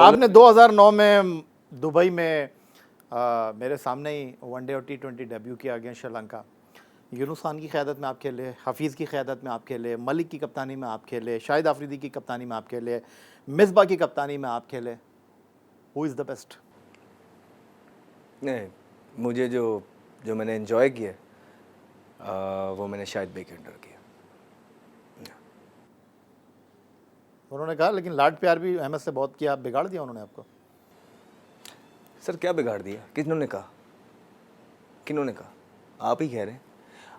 आपने 2009 में दुबई में मेरे सामने ही वनडे और T20 डेब्यू किया अगेंस्ट श्रीलंका। यूनुस खान की क़यादत में आप खेले, हफीज़ की क़यादत में आप खेले, मलिक की कप्तानी में आप खेले, शाहिद आफरीदी की कप्तानी में आप खेले, मिसबा की कप्तानी में आप खेले। Who is the best? नहीं, मुझे जो मैंने एंजॉय किया वो मैंने शाहिद भाई के अंडर किया। उन्होंने कहा लेकिन लाड प्यार भी अहमद से बहुत किया, बिगाड़ दिया उन्होंने आपको। सर क्या बिगाड़ दिया? किन्होंने कहा? किन्होंने कहा? आप ही कह रहे हैं।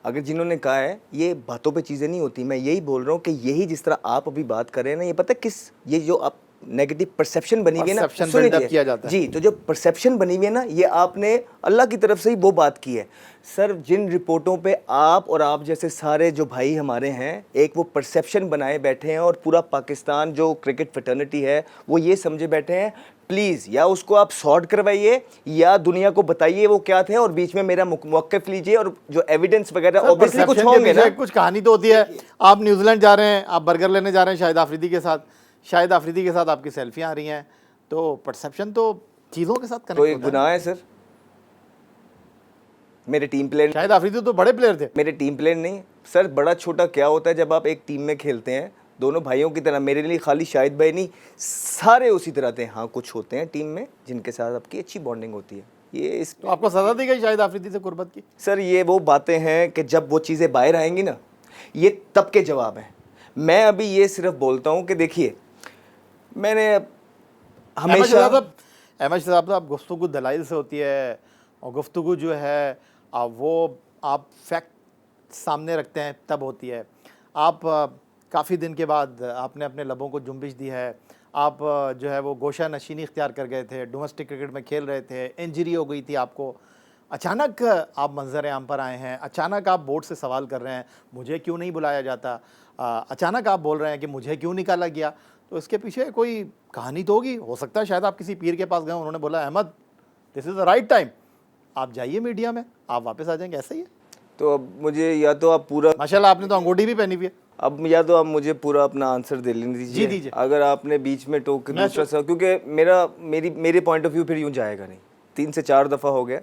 अगर जिन्होंने कहा है, ये बातों पे चीज़ें नहीं होती। मैं यही बोल रहा हूँ कि यही जिस तरह आप अभी बात कर रहे हैं ना, ये पता है किस, ये जो आप नेगेटिव परसेप्शन बनी हुई है ना, बिल्डअप किया जाता है जी, तो जो परसेप्शन बनी हुई है ना, ये आपने अल्लाह की तरफ से ही वो बात की है। सर जिन रिपोर्टों पे आप और आप जैसे सारे जो भाई हमारे हैं, एक वो परसेप्शन बनाए बैठे हैं और पूरा पाकिस्तान जो क्रिकेट फ्रेटर्निटी है वो ये समझे बैठे हैं, प्लीज़ या उसको आप सॉर्ट करवाइए या दुनिया को बताइए वो क्या थे, और बीच में मेरा मौक़िफ़ लीजिए और जो एविडेंस वगैरह ऑब्वियसली कुछ होंगे ना। कुछ कहानी तो होती है। आप न्यूजीलैंड जा रहे हैं, आप बर्गर लेने जा रहे हैं शाहिद आफरीदी के साथ, शाहिद आफरीदी के साथ आपकी सेल्फियाँ आ रही हैं, तो परसेप्शन तो चीज़ों के साथ कनेक्ट तो होता एक गुनाह है सर। मेरे टीम प्लेयर, शाहिद आफरीदी तो बड़े प्लेयर थे। मेरे टीम प्लेयर नहीं सर। बड़ा छोटा क्या होता है जब आप एक टीम में खेलते हैं, दोनों भाइयों की तरह। मेरे लिए खाली शाहिद भाई नहीं, सारे उसी तरह थे। हाँ, कुछ होते हैं टीम में जिनके साथ आपकी अच्छी बॉन्डिंग होती है। ये इस तो आपको सजा दी गई शाहिद आफरीदी से कुर्बत की? सर ये वो बातें हैं कि जब वो चीज़ें बाहर आएंगी ना, ये तब के जवाब हैं। मैं अभी ये सिर्फ बोलता हूँ कि देखिए, मैंने हमेशा अहमद साहब गुफ्तगू दलाइल से होती है, और गुफ्तगू जो है वो आप फैक्ट सामने रखते हैं तब होती है। आप काफ़ी दिन के बाद आपने अपने लबों को जुम्बिश दी है। आप जो है वो गोशा नशीनी इख्तियार कर गए थे, डोमेस्टिक क्रिकेट में खेल रहे थे, इंजरी हो गई थी आपको, अचानक आप मंजर आम पर आए हैं, अचानक आप बोर्ड से सवाल कर रहे हैं मुझे क्यों नहीं बुलाया जाता, अचानक आप बोल रहे हैं कि मुझे क्यों निकाला गया। तो इसके पीछे कोई कहानी तो होगी। हो सकता है शायद आप किसी पीर के पास गए, उन्होंने बोला Ahmad this is the right time, आप जाइए मीडिया में, आप वापस आ जाएंगे, ऐसा ही है। तो अब मुझे या तो आप पूरा, माशाल्लाह आपने तो अंगूठी भी पहनी हुई है। अब या तो आप मुझे पूरा अपना आंसर दे लेने दीजिए। जी दीजिए। अगर आपने बीच में टोक दूसरा सा, क्योंकि मेरे पॉइंट ऑफ व्यू फिर यूँ जाएगा नहीं। 3 से 4 दफ़ा हो गया।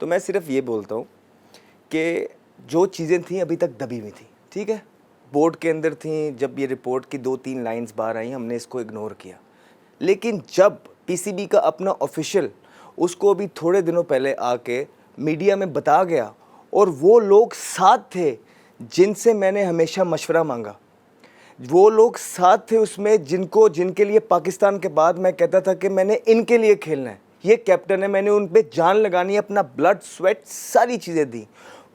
तो मैं सिर्फ ये बोलता हूँ कि जो चीज़ें थी अभी तक दबी हुई थी, ठीक है, बोर्ड के अंदर थी। जब ये रिपोर्ट की 2-3 लाइंस बाहर आई, हमने इसको इग्नोर किया। लेकिन जब पीसीबी का अपना ऑफिशियल उसको अभी थोड़े दिनों पहले आके मीडिया में बता गया, और वो लोग साथ थे जिनसे मैंने हमेशा मशवरा मांगा, वो लोग साथ थे उसमें जिनके लिए पाकिस्तान के बाद मैं कहता था कि मैंने इनके लिए खेलना है, ये कैप्टन है, मैंने उन पे जान लगानी है, अपना ब्लड स्वेट सारी चीज़ें दी।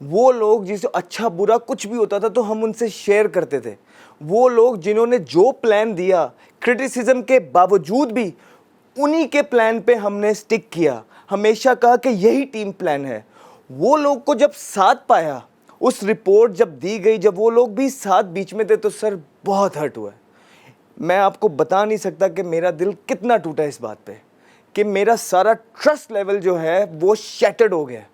वो लोग जिसे अच्छा बुरा कुछ भी होता था तो हम उनसे शेयर करते थे। वो लोग जिन्होंने जो प्लान दिया, क्रिटिसिज्म के बावजूद भी उन्हीं के प्लान पे हमने स्टिक किया, हमेशा कहा कि यही टीम प्लान है। वो लोग को जब साथ पाया, उस रिपोर्ट जब दी गई, जब वो लोग भी साथ बीच में थे, तो सर बहुत हर्ट हुआ है। मैं आपको बता नहीं सकता कि मेरा दिल कितना टूटा इस बात पे, कि मेरा सारा ट्रस्ट लेवल जो है वो शैटर्ड हो गया।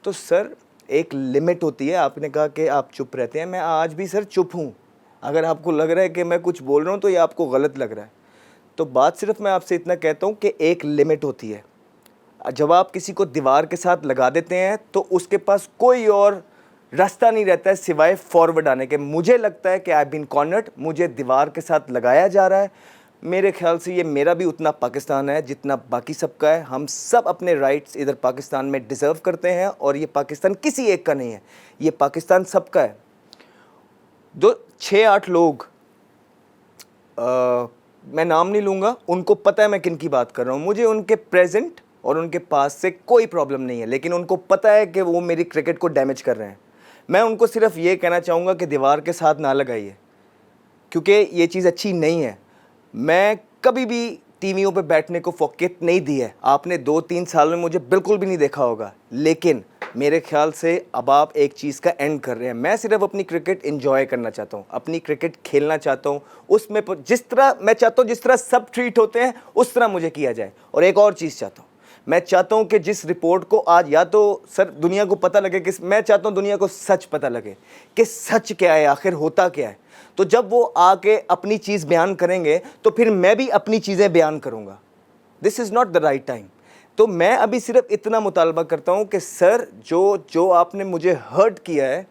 तो सर एक लिमिट होती है। आपने कहा कि आप चुप रहते हैं, मैं आज भी सर चुप हूँ। अगर आपको लग रहा है कि मैं कुछ बोल रहा हूँ तो ये आपको गलत लग रहा है। तो बात सिर्फ मैं आपसे इतना कहता हूँ कि एक लिमिट होती है। जब आप किसी को दीवार के साथ लगा देते हैं तो उसके पास कोई और रास्ता नहीं रहता है सिवाय फॉरवर्ड आने के। मुझे लगता है कि आई बीन कॉर्नर्ड, मुझे दीवार के साथ लगाया जा रहा है। मेरे ख्याल से ये मेरा भी उतना पाकिस्तान है जितना बाकी सबका है। हम सब अपने राइट्स इधर पाकिस्तान में डिज़र्व करते हैं, और ये पाकिस्तान किसी एक का नहीं है, ये पाकिस्तान सबका है। 6-8 लोग, मैं नाम नहीं लूँगा, उनको पता है मैं किन की बात कर रहा हूँ। मुझे उनके प्रेजेंट और उनके पास से कोई प्रॉब्लम नहीं है, लेकिन उनको पता है कि वो मेरी क्रिकेट को डैमेज कर रहे हैं। मैं उनको सिर्फ ये कहना चाहूँगा कि दीवार के साथ ना लगाइए, क्योंकि ये चीज़ अच्छी नहीं है। मैं कभी भी टीवियों पे बैठने को फोकत नहीं दी है। आपने 2-3 साल में मुझे बिल्कुल भी नहीं देखा होगा, लेकिन मेरे ख्याल से अब आप एक चीज़ का एंड कर रहे हैं। मैं सिर्फ अपनी क्रिकेट एंजॉय करना चाहता हूँ, अपनी क्रिकेट खेलना चाहता हूँ, उसमें जिस तरह मैं चाहता हूँ, जिस तरह सब ट्रीट होते हैं उस तरह मुझे किया जाए। और एक और चीज़ चाहता हूँ, मैं चाहता हूँ कि जिस रिपोर्ट को आज या तो सर दुनिया को पता लगे कि, मैं चाहता हूँ दुनिया को सच पता लगे कि सच क्या है, आखिर होता क्या है। तो जब वो आके अपनी चीज़ बयान करेंगे तो फिर मैं भी अपनी चीज़ें बयान करूँगा। This is not the right time. तो मैं अभी सिर्फ इतना मुतालबा करता हूँ कि सर जो आपने मुझे हर्ट किया है,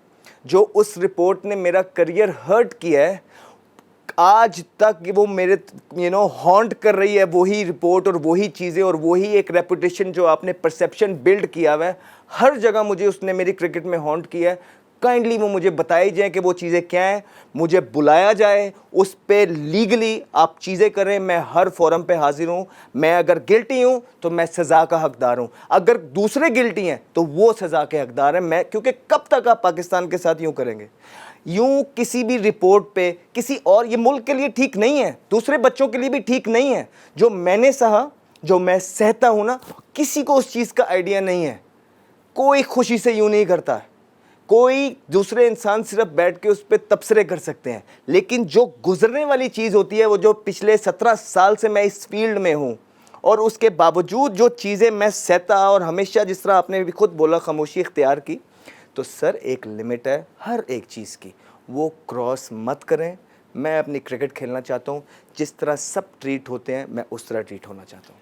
जो उस रिपोर्ट ने मेरा करियर हर्ट किया है, आज तक वो मेरे हॉन्ट कर रही है वही रिपोर्ट और वही चीज़ें और वही एक रेपुटेशन जो आपने परसेप्शन बिल्ड किया हुआ है, हर जगह मुझे उसने मेरी क्रिकेट में हॉन्ट किया है। काइंडली वो मुझे बताई जाए कि वो चीज़ें क्या हैं, मुझे बुलाया जाए, उस पे लीगली आप चीज़ें करें। मैं हर फोरम पे हाजिर हूँ। मैं अगर गिल्टी हूँ तो मैं सज़ा का हकदार हूँ, अगर दूसरे गिल्टी हैं तो वो सज़ा के हकदार हैं। मैं क्योंकि कब तक आप पाकिस्तान के साथ यूँ करेंगे, यूं किसी भी रिपोर्ट पे किसी और, ये मुल्क के लिए ठीक नहीं है, दूसरे बच्चों के लिए भी ठीक नहीं है। जो मैंने सहा, जो मैं सहता हूं ना, किसी को उस चीज़ का आइडिया नहीं है। कोई खुशी से यूं नहीं करता है, कोई दूसरे इंसान सिर्फ बैठ के उस पर तबसरे कर सकते हैं, लेकिन जो गुजरने वाली चीज़ होती है, वो जो पिछले 17 साल से मैं इस फील्ड में हूँ और उसके बावजूद जो चीज़ें मैं सहता, और हमेशा जिस तरह आपने भी खुद बोला खामोशी इख्तियार की, तो सर एक लिमिट है हर एक चीज़ की, वो क्रॉस मत करें। मैं अपनी क्रिकेट खेलना चाहता हूँ, जिस तरह सब ट्रीट होते हैं मैं उस तरह ट्रीट होना चाहता हूँ।